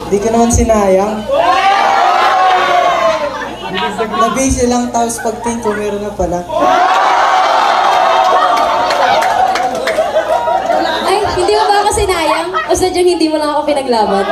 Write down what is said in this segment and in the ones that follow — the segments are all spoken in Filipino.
Di ka naman sinayang. Nabisi lang tapos pagtingin ko meron na pala. Ay, hindi mo ba ako sinayang? O sadyang hindi mo lang ako pinaglaban?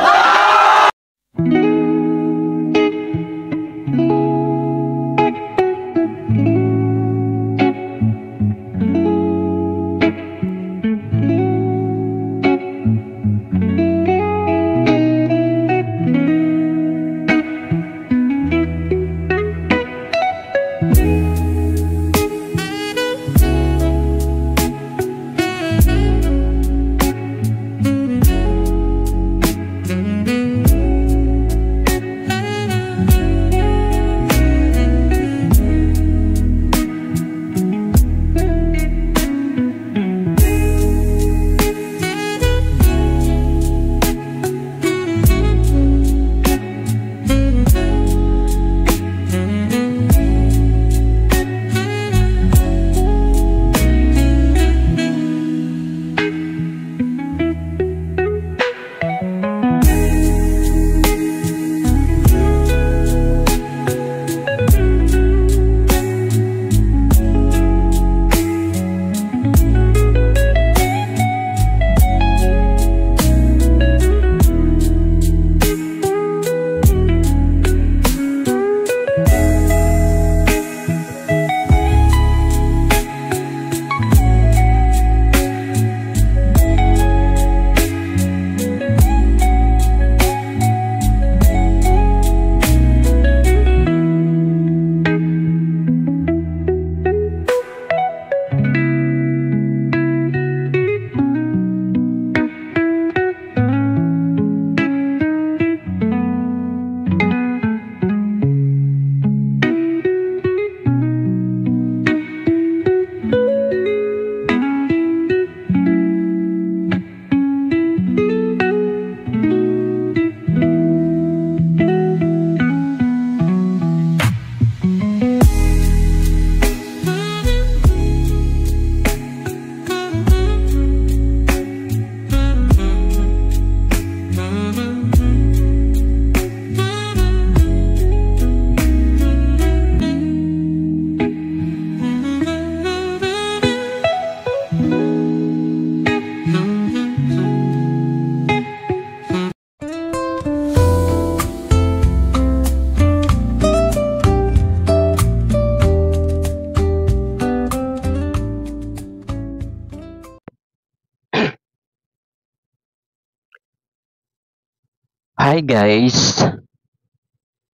Hi guys!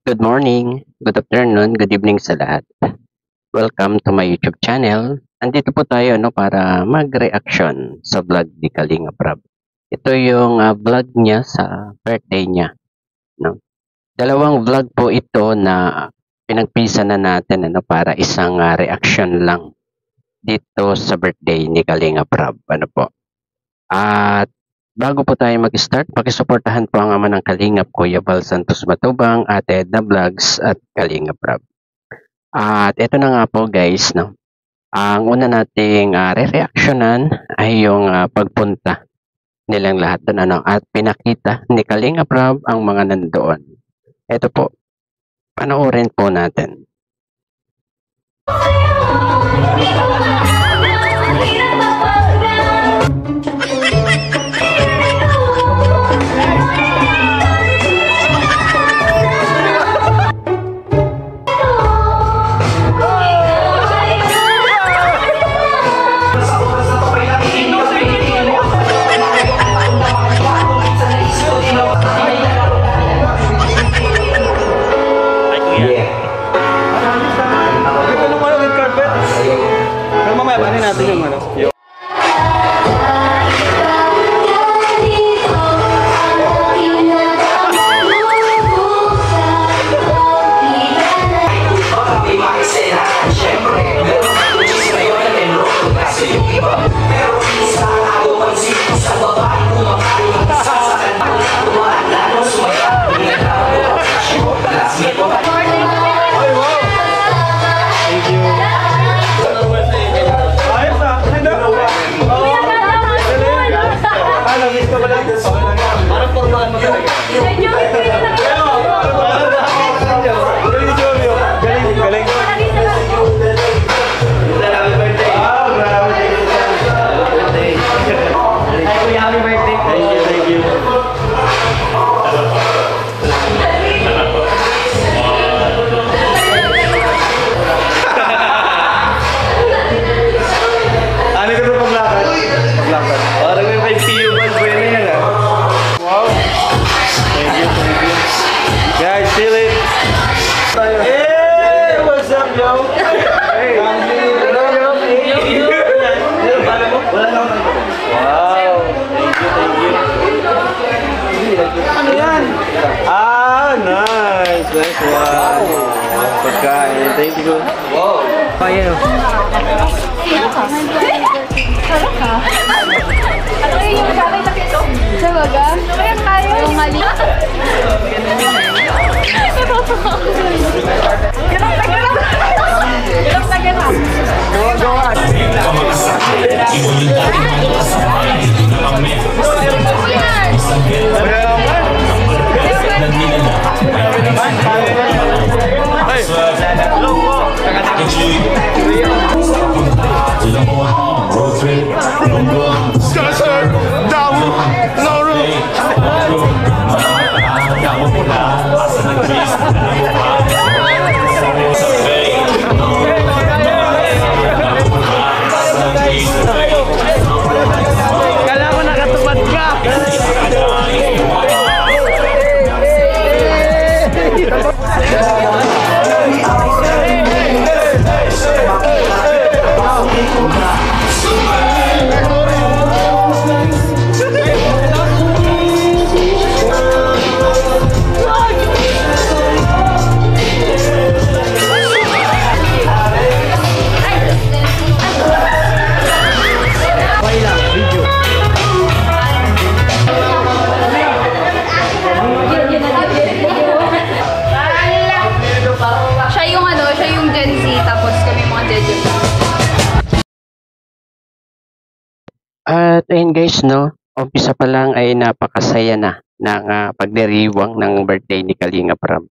Good morning, good afternoon, good evening sa lahat. Welcome to my YouTube channel. Andito po tayo para mag-reaction sa vlog ni Kalinga Prab. Ito yung vlog niya sa birthday niya. No? Dalawang vlog po ito na pinagpisa na natin para isang reaction lang dito sa birthday ni Kalinga Prab. Ano po? At bago po tayo mag-start, pakisuportahan po ang ama ng Kalingap, Kuya Val Santos Matubang, Ate Edna Vlogs at Kalinga Prab. At ito na nga po guys, no? Ang una nating re-reactionan ay yung pagpunta nilang lahat doon at pinakita ni Kalinga Prab ang mga nandoon. Ito po, panoorin po natin. Parang formahan mo talaga. Wow. Ano yan? Ah, nice. Nice one. Pagkain. Thank you. Wow. Kaya. Sarap ka? Ano yung magkakay na pito? Sabaga? Kaya tayo. Yung mali. Kala ko nakatupad ka. Siya yung Gen Z, tapos kami mga Gen Z. At ayun guys, no, umpisa pa lang ay napakasaya na ng pagdiriwang ng birthday ni Kalingap Rab.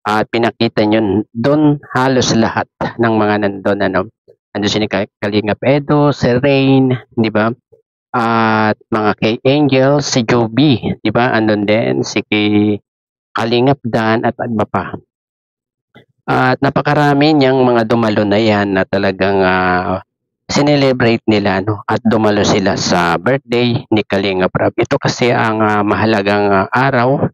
At pinakita nyo doon halos lahat ng mga nandun, ano. Nandun si Kalingap Edo, si Rain, di ba? At mga kay Angel, si Joby, di ba? Andun din si Kalingap Dan at iba pa. At napakarami niyang mga dumalo na yan na talagang sinelebrate nila, no, at dumalo sila sa birthday ni Kalingap Rab. Ito kasi ang mahalagang araw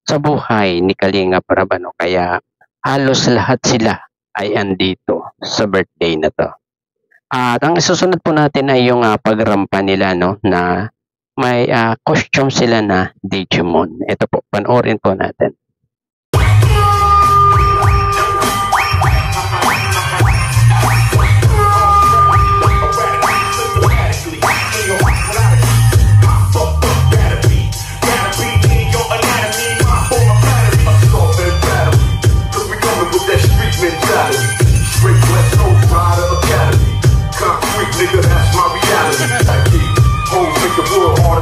sa buhay ni Kalingap Rab, ano, kaya halos lahat sila ay andito sa birthday na to. At ang isusunod po natin ay yung pagrampa nila, no, na may costume sila na Digimon. Ito po, panoorin po natin.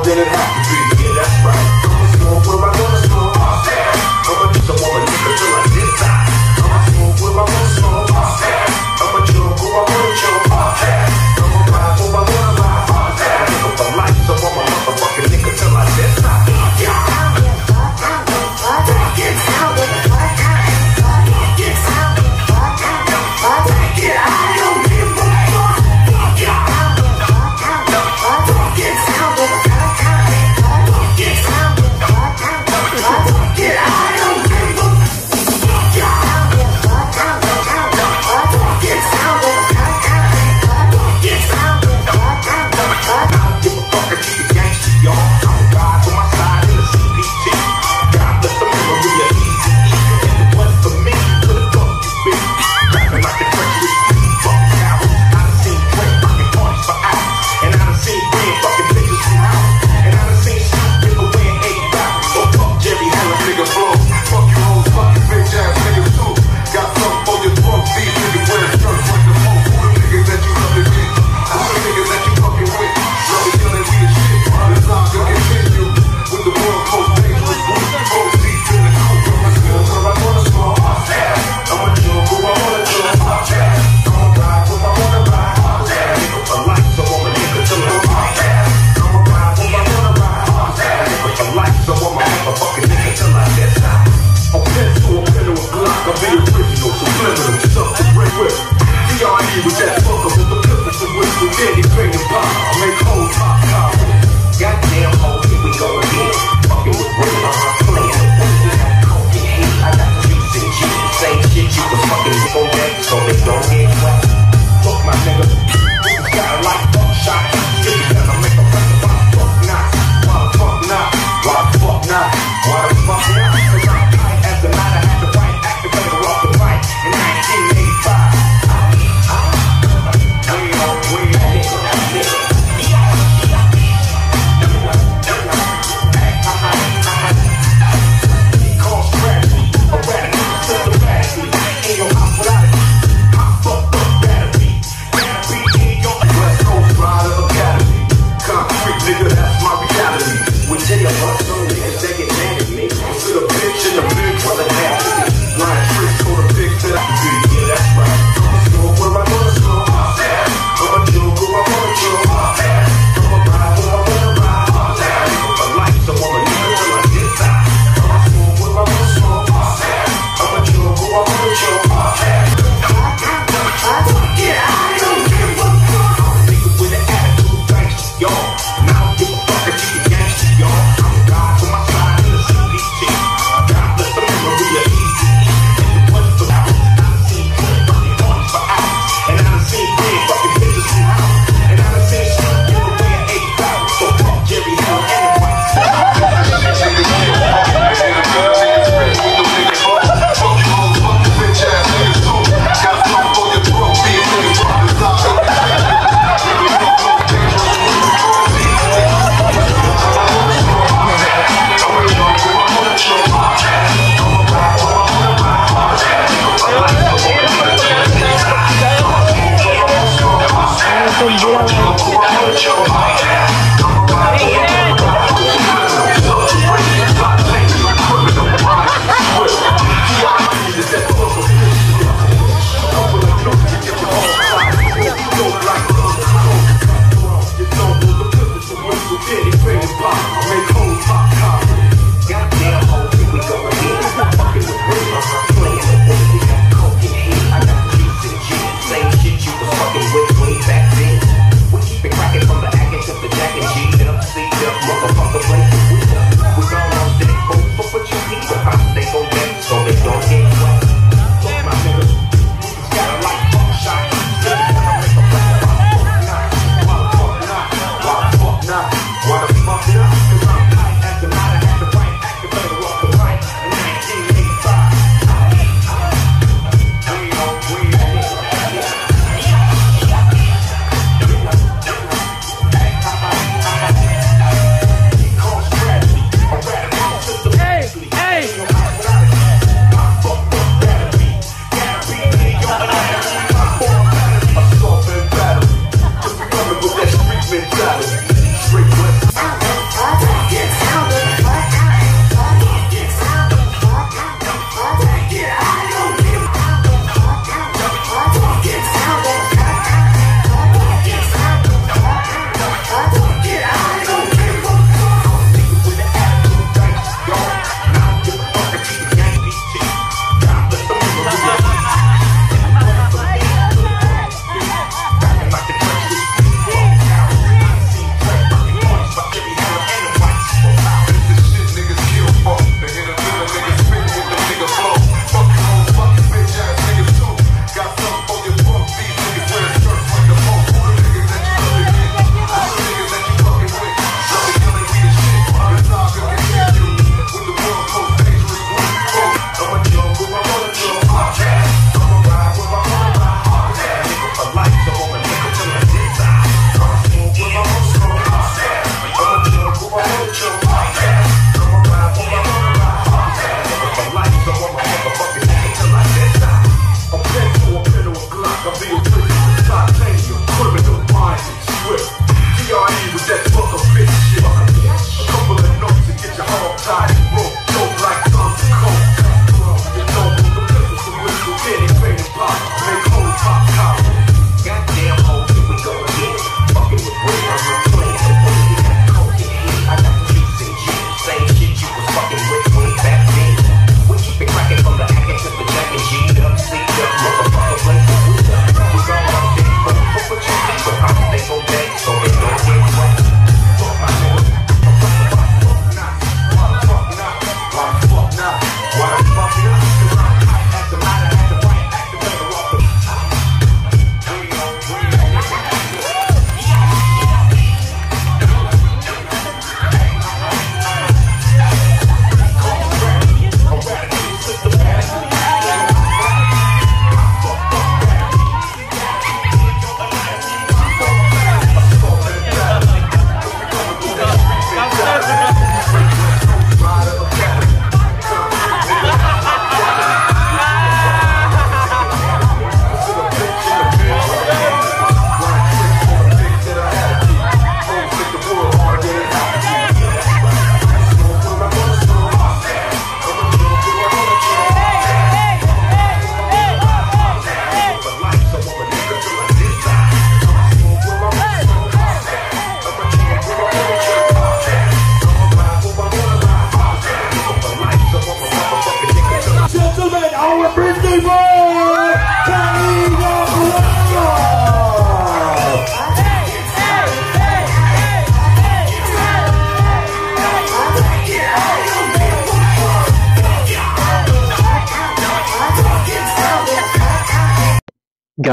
Than it has to be. Yeah, that's right. I'ma smoke where I wanna smoke. I'ma just a woman nigga till I get tired. I'ma smoke where I wanna smoke. I'ma jump where I wanna jump. I'ma ride where I wanna ride. Give up the life, so I'm a motherfucking nigga till I get tired.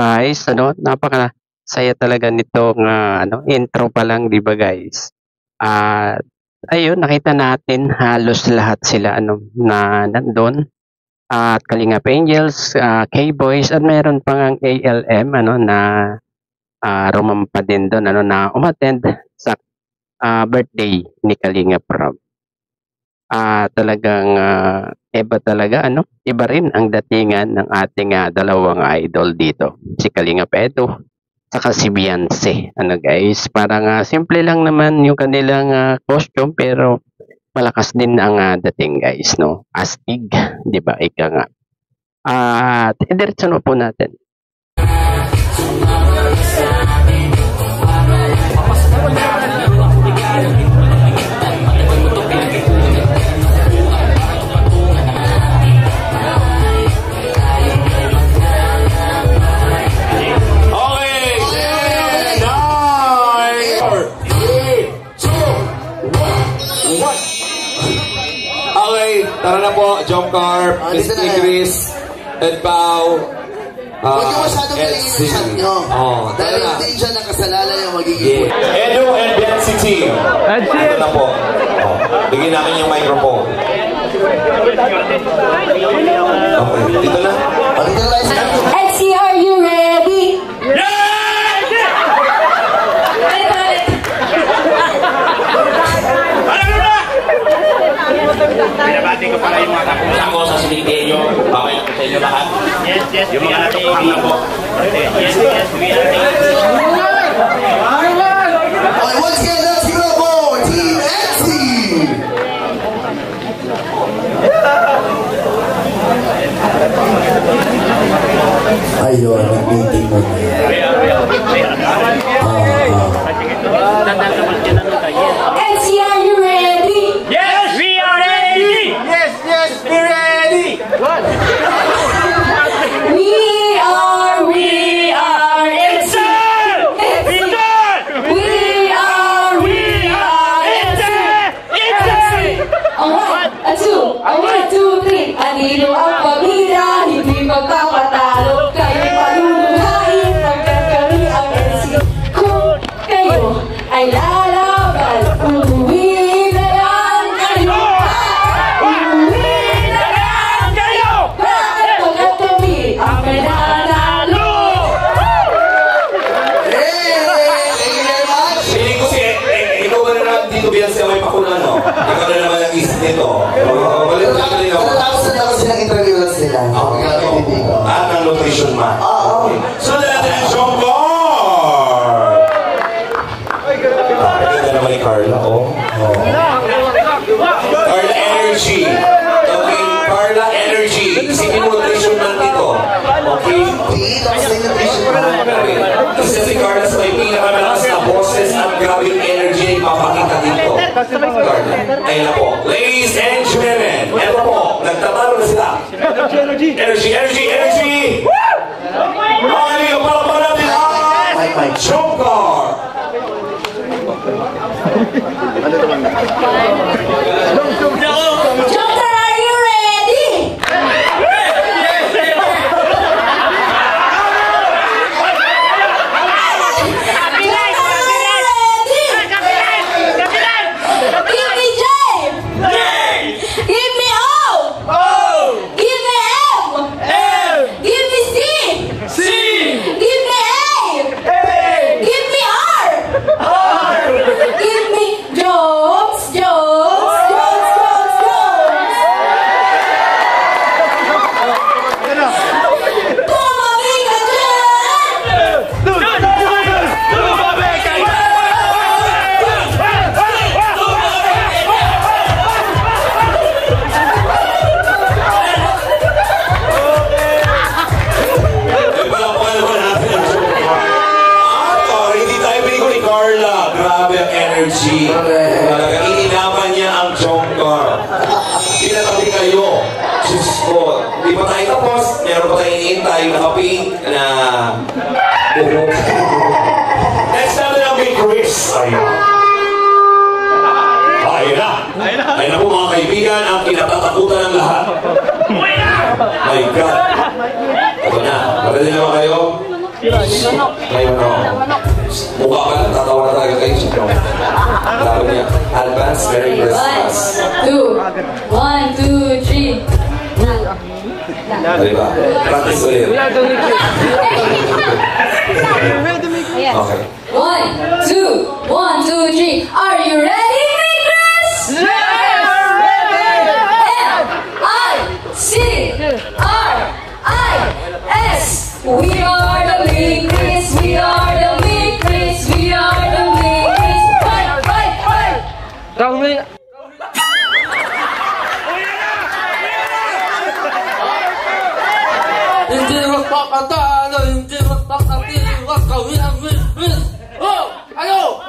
guys, napaka saya talaga nitong intro pa lang, 'di ba guys? At ayun, nakita natin halos lahat sila na nandun. At Kalingap Angels, K-Boys, at meron pang ang ALM na rumampa din doon na umattend sa birthday ni Kalingap Rob. Talagang iba talaga iba rin ang datingan ng ating dalawang idol dito, si Kalingap Edo saka si Beyonce. Guys, parang simple lang naman yung kanilang costume, pero malakas din ang dating guys, astig, 'di ba? Ika nga. At diretso na po natin. Tara na po, John Carp, Miss Chris, Ed Pao, Huwag yung masyadong kalingin yung chat nyo. Dahil hindi dyan nakasalala yung magiging Edu and Beyonce team. Ito na po. Bigyan namin yung microphone. Okay, dito na. Dito na lang. Etsy, are you ready? Binabati ko pala yung mga kapulang ko sa Siliteño. Okay lang po sa inyo lahat. Yes, yes. Yung mga natin po. Yes, yes. Okay, once again, let's go for Team Etsy! Ayun, nag-meeting mo na yan. Etsy, are you ready? Yes, we are ready! Yes, yes, we're ready! What? We are Etsy! Etsy! We are Etsy! A one, two, three. Anino ang pamilya, hindi magpapatalo. Kayo paluluhain, magkakari ang Etsy. Kung kayo ay lalaban, uuwi na lang kayo. Uuwi na lang kayo. Bakit pagkat kami ang mananalo? Thank you very much! Feeling ko ikaw ba na naman dito, Beyonce, may pakuna, no? Ikaw na naman ang isip nito. Balik na kanina ako. Natapos na ako silang interview lang sila. At ang nutrition man. So, natin ang Jonggar! Ganda naman ni Carla, Carla Energy. Okay, Carla Energy. Isipin mo nutrition man dito. Okay? Tapos na yung nutrition man. Kasi si Carla sa may pinakamalakas na boses at grabe yung energy na ipapakita dito. Carla, ayun na po. Ladies and gentlemen, eto po, nagtatalo na sila. Energy, energy, energy, energy! Okay, para pa natin ang Jonggar! Jonggar, are you ready? Give me J! Give me O! Give me M! Give me C! Give me A! Give me R! Give me Jones! Tumawin ka dyan! Hindi tayo binigo ni Carla. Grabe ang energy. Talaga, ininaman niya ang Jonggar. Pinatabi kayo. Diyos ko. Di pa tayo tapos. Meron pa tayo iniintay na kaping na buhok. Next natin ang Big Chris. Ayun na. Ayun na po mga kaibigan, ang kinatatakutan ng lahat. My God. Ito na. Magaling naman kayo. May manok. Mukha pa lang, tatawa na talaga kayo. Sabi niya, advance Merry Christmas. 1, 2, 3. Diba? Practice ulit. Okay. 1, 2, 3. Are you ready, Makers? M-I-C-R-I-S. We are the Makers. We are the Makers. We are the Makers. Fight! Hindi magpapatalo, hindi magpapatilo, kami ang win-win. Oh! Ano?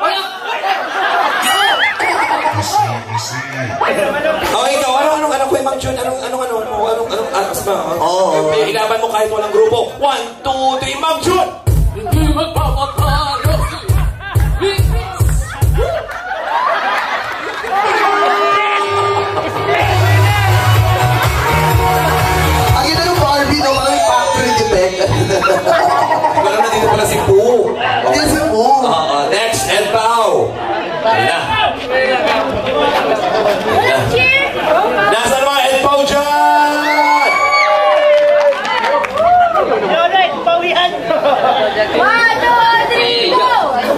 Okay, ikaw, ano, Kuya Mang Jun? Anong, ilaban mo kahit walang grupo. 1, 2, 3, Mang Jun! Hindi magpapatalo. Ang ganda ng Barbie, no? Mga factory defect. Wala na dito pala si Pooh. Hindi si Pooh. Next, Ed Pao. Ayun na. Nasaan mga Ed Pao dyan?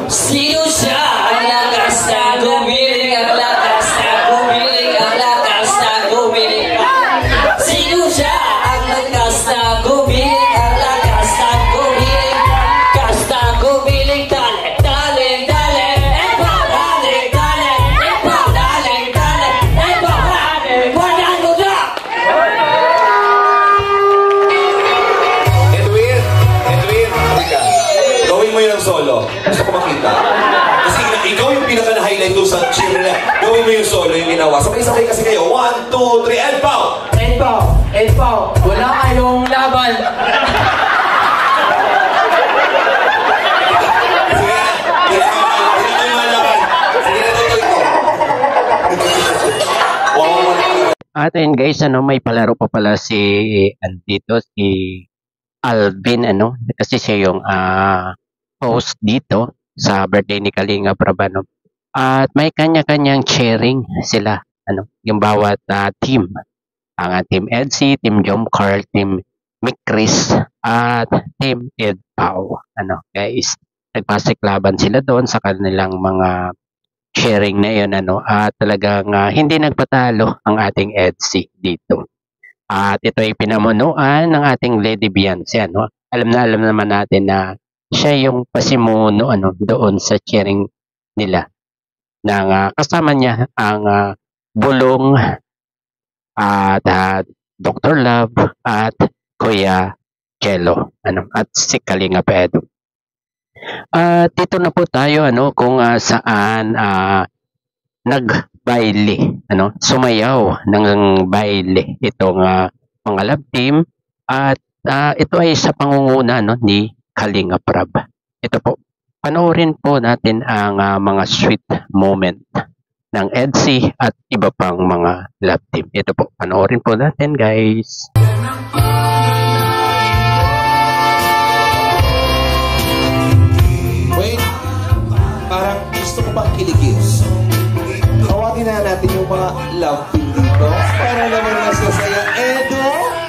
Sino siya? Ang lakas na gumiling, ang lakas na gumiling, ang lakas na gumiling. Sino siya? Ang lakas na gumiling, ang lakas na gumiling. Lakas na gumiling, dale, dale, dale. Epa, dale, dale. Epa, dale, dale. Epa, dale. Wanan mo na! Edwin, halika. Gawin mo yun ang solo. Gusto ko makita. Kasi ikaw yung pinaka-highlight doon sa cheer nila. Gawin mo yung solo, yung ginawa. Sabay-sabay kasi kayo. 1, 2, 3, Ed Pao! Ed Pao, wala kayong laban. Sige na. Hindi na yung laban. Sige na, ito. Wow. At ayun guys, may palaro pa pala si andito si Alvin, kasi siya yung host dito sa birthday ni Kalinga Prabano. At may kanya-kanyang sharing sila, yung bawat team. Ang Team Edsy, Team Jom Carl, Team Mick Chris, at Team Ed Pao. Guys, nagpasiklaban sila doon sa kanilang mga sharing na yun, at talagang hindi nagpatalo ang ating Edsy dito. At ito ay pinamunuan ng ating Lady Beyonce, Alam naman natin na siya yung pasimuno, doon sa sharing nila. Nang kasama niya ang Bulong, at Dr. Love, at Kuya Jello, at si Kalinga Pedro. At dito na po tayo, kung saan nagbaile, sumayaw ng baile itong mga love team, at ito ay sa pangunguna ni Kalinga Prab. Ito po, panoorin po natin ang mga sweet moment ng Edsy at iba pang mga love team. Ito po, panoorin po natin guys. Wait, parang gusto ko bang kiligin? Tawagin na natin yung mga love team dito para naman nasasaya. Edo?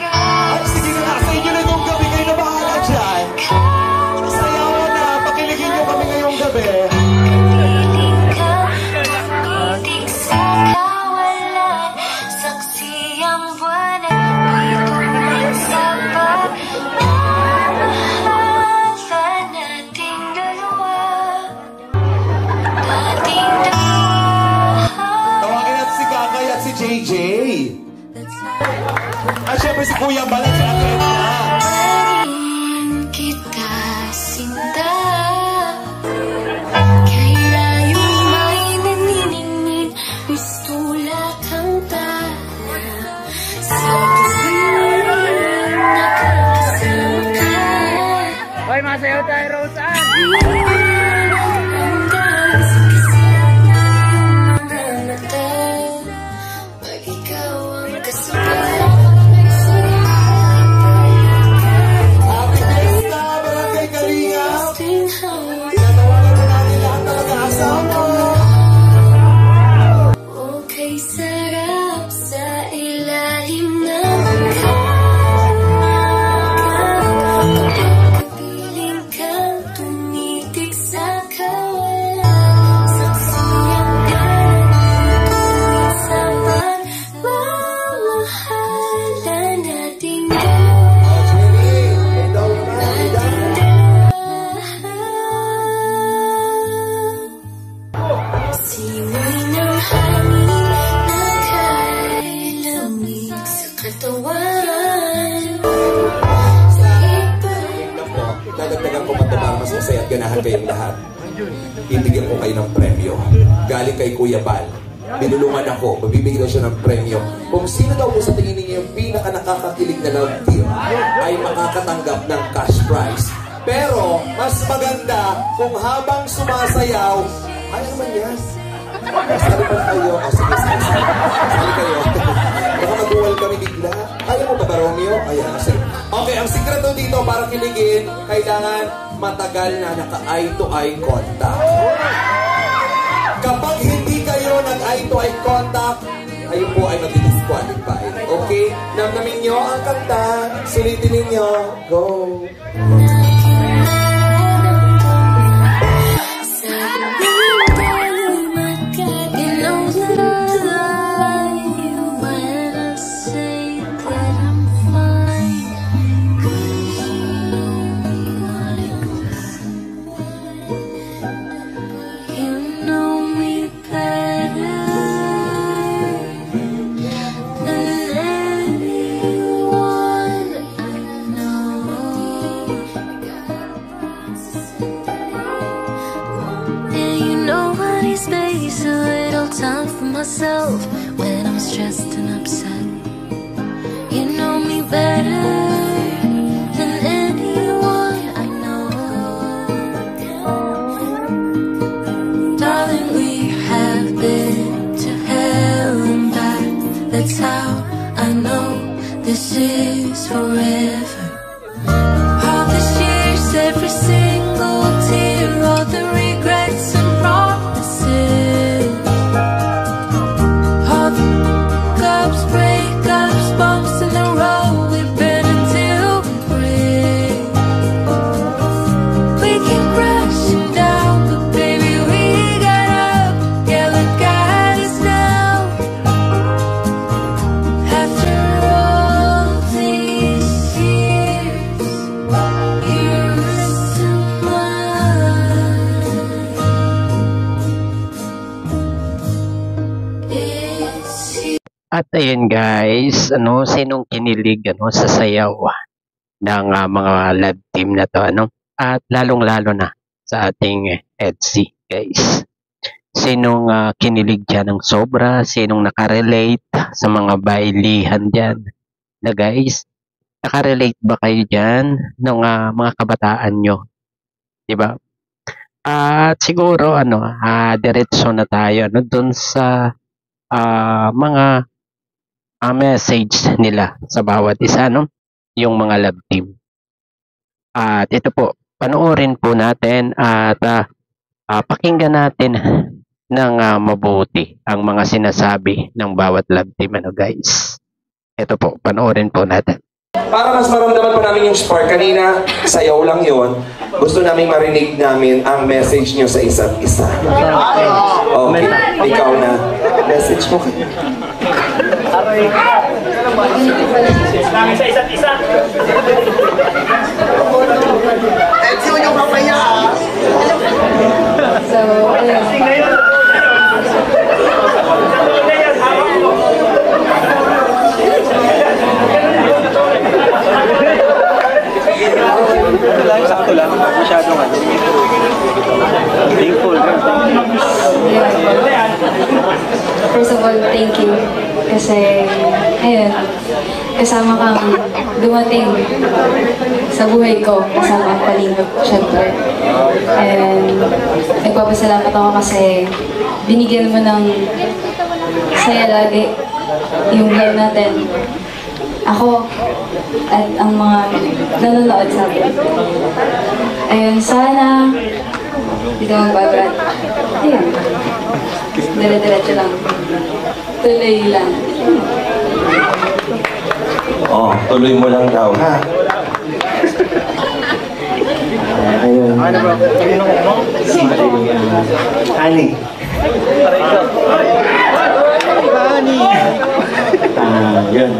Ay, sige na, sa inyo na itong gabi. Kayo na bahala dyan. Sayawan na, pakiligin nyo kami ngayong gabi. JJ. At syempre si Kuya Balat sa atin na. Kita sinta kaya may naniningin mistula kang tala sa nakakasama. Hoy, masayaw tayo, Rosan! ganahan kayong lahat. Ibigyan ko kayo ng premyo. Galing kay Kuya Bal. Binulungan ako, mabibigyan daw siya ng premyo. Kung sino daw po sa tingin ninyo yung pinaka-nakakakilig na love team ay makakatanggap ng cash prize. Pero, mas maganda kung habang sumasayaw, ay naman yan. Sali pa kayo. O, sige. Sali kayo. Baka mag-uwal kami bigla. Ayaw mo ba ba, Romeo? Ayan, sige. Okay, ang sikreto dito para kiligin, kailangan matagal na naka-eye-to-eye contact. Kapag hindi kayo nag-eye-to-eye contact, kayo po ay mag-disqualified. Okay? Namnamin nyo ang kanta. Sulitin ninyo. Go! Myself when I'm stressed and upset. You know me better than anyone I know. Darling, we have been to hell and back. That's how I know this is forever. All the years, every single tear, all the regrets and promises. Breakups, bumps in the road, we've been until we break. We keep crashing down, but baby we got up. Yeah, look at us now. After all these years, years to mine. It's you. At ayun guys, sinong kinilig sa sayaw ng mga love team na to, At lalong-lalo na sa ating EDSI guys. Sinong kinilig dyan ng sobra, sinong nakarelate sa mga bailihan dyan na guys. Nakarelate ba kayo dyan ng mga kabataan nyo? Diba? At siguro diretso na tayo dun sa mga message nila sa bawat isa, yung mga love team. At ito po, panoorin po natin at pakinggan natin ng mabuti ang mga sinasabi ng bawat love team, guys. Ito po, panoorin po natin. Para mas maramdaman po namin yung spark kanina, sayaw lang yon. Gusto namin marinig namin ang message nyo sa isa't isa. Okay, ikaw na. Message mo kayo. Namin sa isa't isa. Sino yung papaya? So, ayun. Sakto lang, masyadong thankful. First of all, thank you. Kasi, ayun, kasama kang dumating sa buhay ko, kasama ang palingap, syempre. And nagpapasalamat ako kasi binigyan mo ng saya lagi yung love natin. Ako at ang mga nanonood sa akin. Ayun, sana hindi ka magbabrad. Ayun. Dire-diretso lang. Tuloy lang. Tuloy mo lang daw, ha? Ayun. Honey. Yun.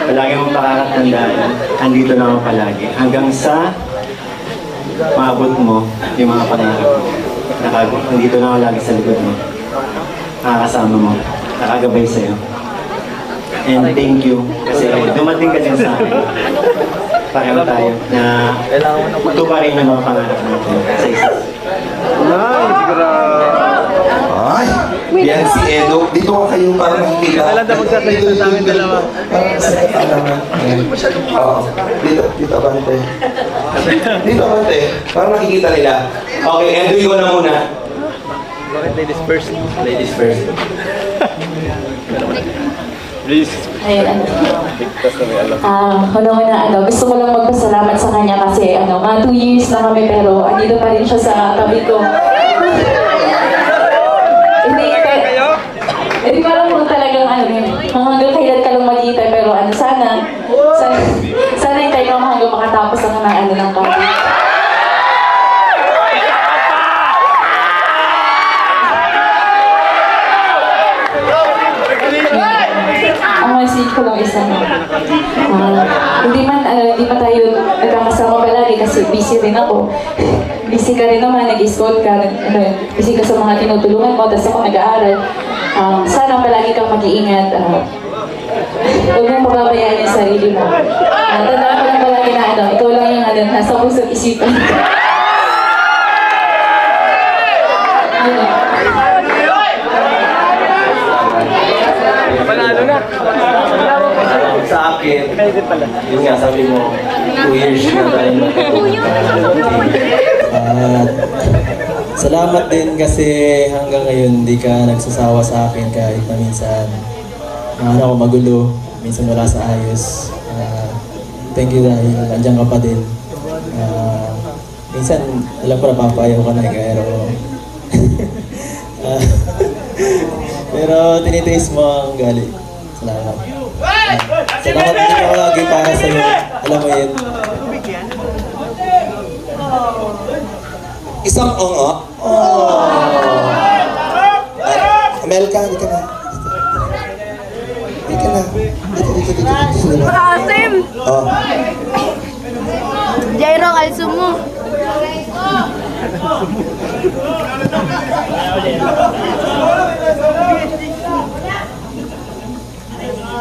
Palagi mong pakakatandaan. Andito lang ako palagi. Hanggang sa maabot mo yung mga pangarap mo. Nandito lang ako lagi sa likod mo. Nakakasama mo. Nakagabay sa'yo. And thank you. Kasi dumating ka din sa akin. pareho tayo na tuparin ng mga pangarap natin sa isa. Ay, yan si Edo. Dito ka kayo para makikita. Kailan na magsasalita sa amin dalawa? Oo. Dito bante. Dito bante. Para makikita nila. Okay, Edo, ikaw na muna. Bakit ladies first? Ladies first. Please. Ayun. Una, gusto ko lang magpasalamat sa kanya kasi mga 2 years na kami pero andito pa rin siya sa tabi ko. Hindi parang kung talagang hanggang kailan ka lang magkita pero sana hintayin mo hanggang makatapos ang ng kami. Ang message ko lang isa hindi man tayo nagkakasama palagi kasi busy rin ako. Busy ka rin naman, nag-school ka, busy ka sa mga tinutulungan mo, tapos ako nag-aaral. Sana palagi kang mag-iingat. Huwag mong pababayaan yung sarili mo. Tandaan ko lang palagi na ikaw lang yung nasa pusong isipan. Panalo na. Sa akin, yun nga sabi mo, 2 years na tayo salamat din kasi hanggang ngayon hindi ka nagsasawa sa akin kahit na minsan ako magulo, minsan wala sa ayos. Thank you dahil nandiyan ka pa din. Minsan alam ko napapayaw ka na pero pero tinitiis mo ang gali. Salamat. Salamat din ako lagi para sa'yo. Alam mo yun. Isang ongo. Melka, hindi ka na. Hindi ka na. Dito. Asim! Oh. Jairo, kalso mo.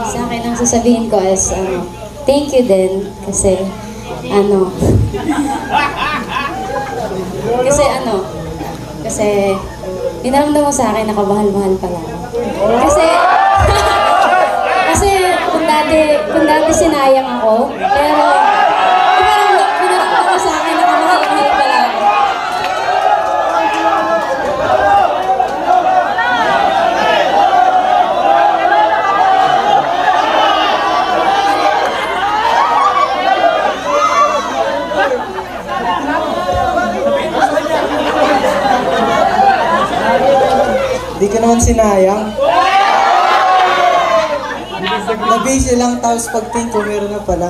Sa akin ang sasabihin ko is thank you din kasi kasi dinaramdam mo sa akin na kamahal-mahal pala. Kasi kung dati sinayang ako, pero dinaramdam mo sa akin na kamahal-mahal pala ako. Di ka naman sinayang. Nabisi lang tapos pag-think ko meron na pala.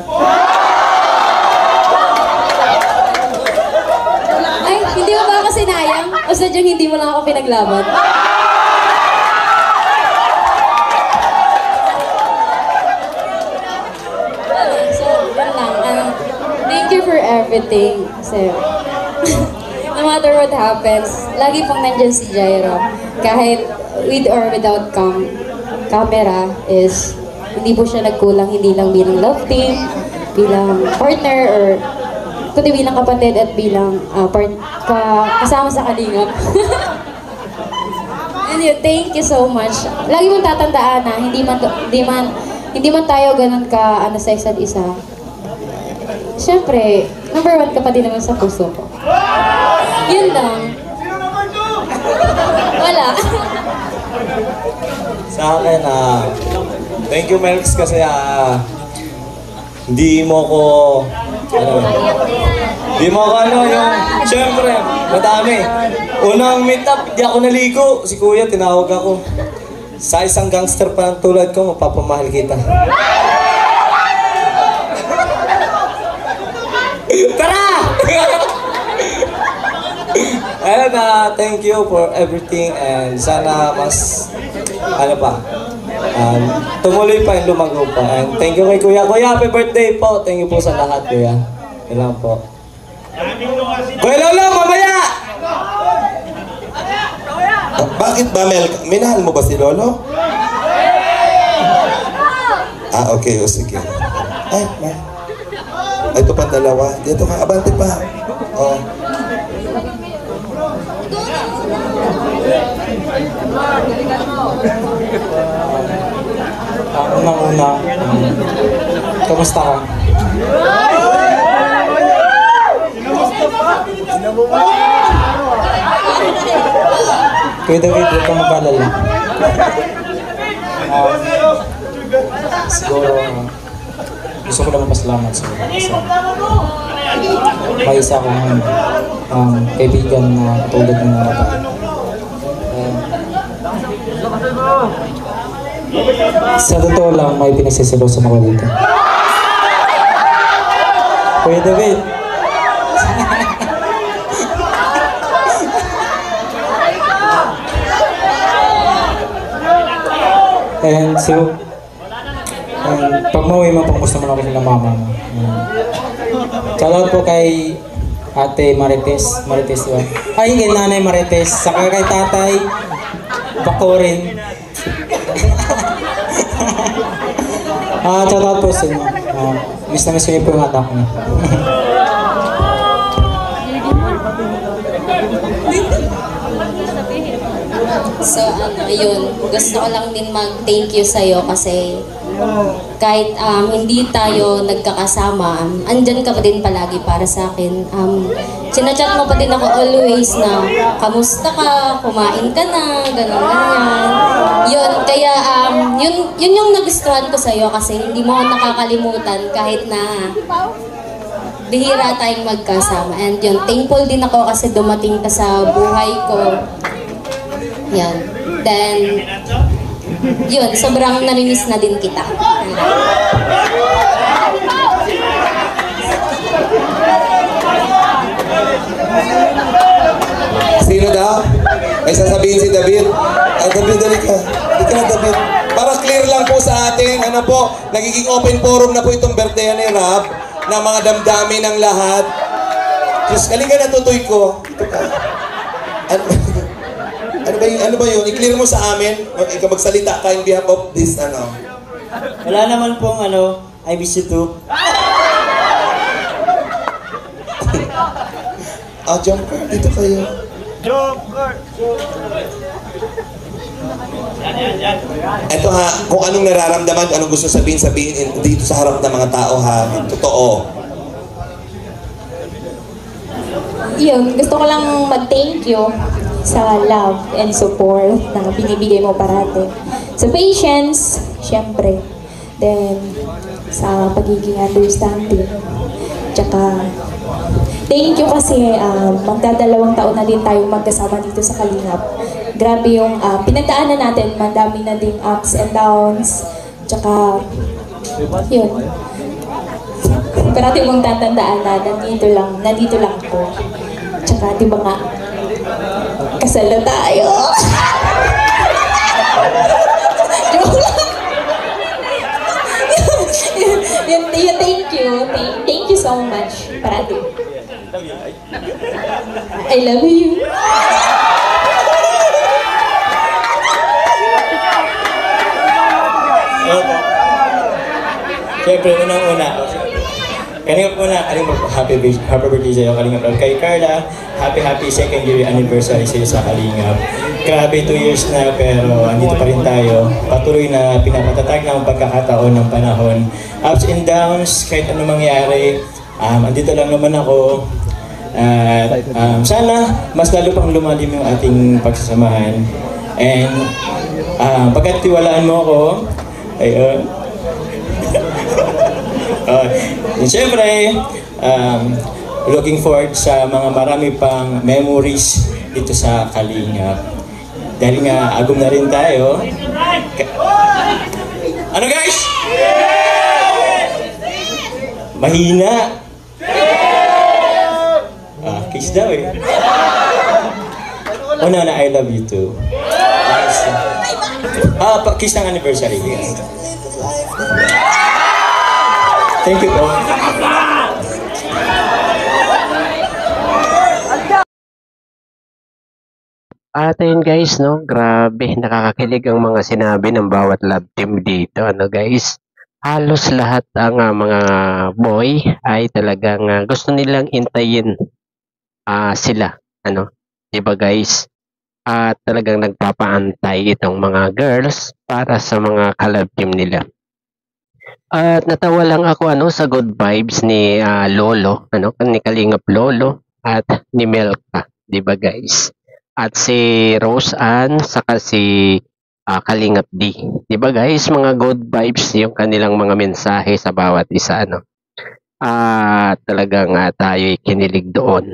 Ay, hindi mo ba ako sinayang? O sadyang hindi mo lang ako pinaglaban? So, yun lang. Thank you for everything. Kasi, no matter what happens, lagi pong nandyan si Jairo. Kahit with or without camera is hindi po siya nagkulang, hindi lang bilang love team, bilang partner, or kundi bilang kapatid at bilang kasama sa kalingap. And yun, thank you so much. Lagi mong tatandaan na hindi man tayo ganun ka sa isa't isa. Siyempre, number 1 ka pa din naman sa puso ko. Yun lang. Wala. Sa akin, thank you Melks kasi hindi mo ko yung, syempre, madami. Unang meet up, di ako naligo. Si Kuya, tinawag ako. Sa isang gangster pa ng tulad ko, mapapamahal kita. Tara! And thank you for everything and sana mas tumuloy pa yung lumago pa. And thank you kay Kuya. Kuya, happy birthday po. Thank you po sa lahat, Kuya. Yun lang po. Kuya Lolo, mamaya! Bakit ba, Mel? Minahal mo ba si Lolo? Okay, o sige. Ay, Ay, ito pa dalawa. Dito ka, abante pa. Oh. Unang-una, kamusta ka? Kuya David, huwag kang mag-alala. Siguro, gusto ko lang mapasalamat sa iyo. May isa akong kaibigan na tulad ng mga bata. Sa totoo lang, may pinagsisilosan ako dito. Kuya David. And pag mauwi mo, panggusto mo na rin ng mama mo. Shoutout po kay Ate Marites. Marites ba? Ay, kay Nanay Marites. Saka kay Tatay Bakorin. Shoutout po sa inyo. Miss na miss ko po yung anak niya. So, yun. Gusto ko lang din mag-thank you sa'yo kasi kahit hindi tayo nagkakasama, andyan ka pa din palagi para sa akin. Sinachat mo pa din ako always na, kamusta ka, kumain ka na, gano'n, ganyan. Yun, kaya yun yung nagustuhan ko sa'yo kasi hindi mo ako nakakalimutan kahit na bihira tayong magkasama. And yun, thankful din ako kasi dumating ka sa buhay ko. Yan. Then, yun, sobrang namimiss na din kita. Sino daw? May sasabihin si David. David, dali ka. Dali ka na, David. Para clear lang po sa atin, ano po, nagiging open forum na po itong birthday ni Rab, na mga damdamin ng lahat. Diyos, kalinga natutoy ko. Ito ka. Ano ba yun? I-clear mo sa amin. Ikaw magsalita ka in behalf of this, ano. Wala naman pong I miss you too. Joker, dito kayo. Joker! Ito ha, kung anong nararamdaman, anong gusto sabihin dito sa harap ng mga tao ha. Totoo. Yun, gusto ko lang mag-thank you sa love and support na binibigay mo parati. Sa patience, syempre. Then, sa pagiging understanding. Tsaka, thank you kasi magdadalawang taon na din tayo magkasama dito sa Kalingap. Grabe yung pinagdaanan natin, madami na ding ups and downs. Tsaka, yun. Parati mong tatandaan na nandito lang ako. Tsaka, di ba nga, kasal na tayo. Joke lang. Thank you. Thank you so much. Parati. I love you. Siyempre, unang-una. Kalingap muna, happy birthday sa'yo, Kalingap. Kay Carla, happy second year anniversary sa'yo sa Kalingap. Grabe, 2 years na, pero andito pa rin tayo. Patuloy na pinapatatag ng pagkakataon ng panahon. Ups and downs, kahit ano mangyari, andito lang naman ako. Sana, mas lalo pang lumalim yung ating pagsasamahan. And, pagkatiwalaan mo ako, ayun. And syempre, looking forward sa mga marami pang memories dito sa Kalingap. Dahil nga, agum na rin tayo. Ano guys? Mahina. Kiss daw eh. Una na, I love you too. Kiss ng anniversary. Thank you po. At ayun guys, no, grabe, nakakakilig ang mga sinabi ng bawat love team dito, ano guys. halos lahat ang mga boy ay talagang gusto nilang intayin sila, ano, 'di ba guys? At talagang nagpapaantay itong mga girls para sa mga collab team nila. At natawa lang ako sa good vibes ni Lolo, ni Kalingap Lolo at ni Melka, 'di ba guys? At si Rose Ann saka si Kalingap D. 'Di ba guys, mga good vibes yung kanilang mga mensahe sa bawat isa, talagang tayo'y kinilig doon,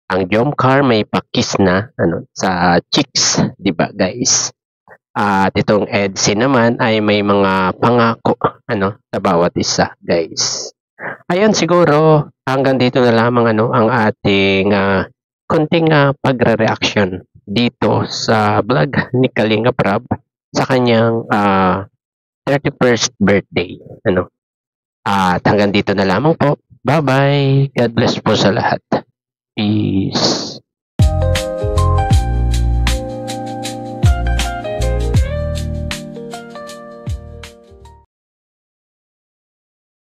Ang Jomcar may pakis na sa chicks, 'di ba guys? At itong EDSI naman ay may mga pangako sa bawat isa, guys. Ayun, siguro hanggang dito na lamang ang ating konting pagre-reaction dito sa vlog ni Kalinga Prab sa kanyang 31st birthday. At hanggang dito na lamang po. Bye-bye. God bless po sa lahat. Peace.